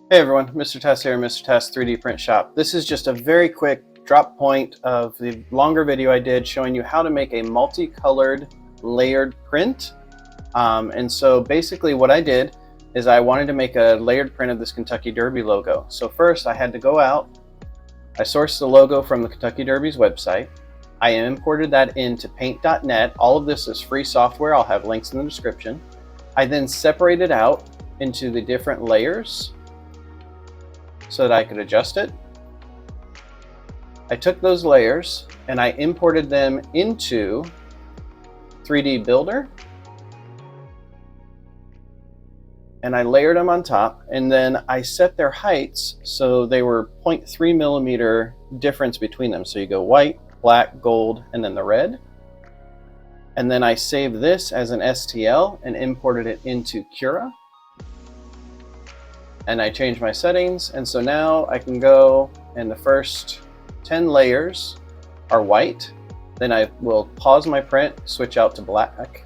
Hey everyone, MrTass here, MrTass 3D Print Shop. This is just a very quick drop point of the longer video I did showing you how to make a multicolored layered print. And so basically what I did is I wanted to make a layered print of this Kentucky Derby logo. So first I had to go out, I sourced the logo from the Kentucky Derby's website. I imported that into paint.net. All of this is free software. I'll have links in the description. I then separated out into the different layers so that I could adjust it. I took those layers and I imported them into 3D Builder and I layered them on top, and then I set their heights so they were 0.3 millimeter difference between them. So you go white, black, gold, and then the red. And then I saved this as an STL and imported it into Cura. And I changed my settings, and so now I can go and the first 10 layers are white. Then I will pause my print, switch out to black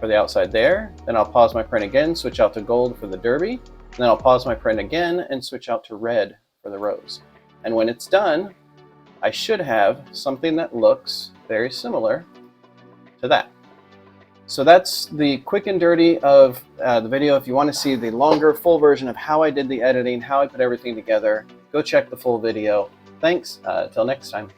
for the outside there. Then I'll pause my print again, switch out to gold for the derby. Then I'll pause my print again and switch out to red for the rose. And when it's done, I should have something that looks very similar to that. So that's the quick and dirty of the video. If you want to see the longer, full version of how I did the editing, how I put everything together, go check the full video. Thanks. Till next time.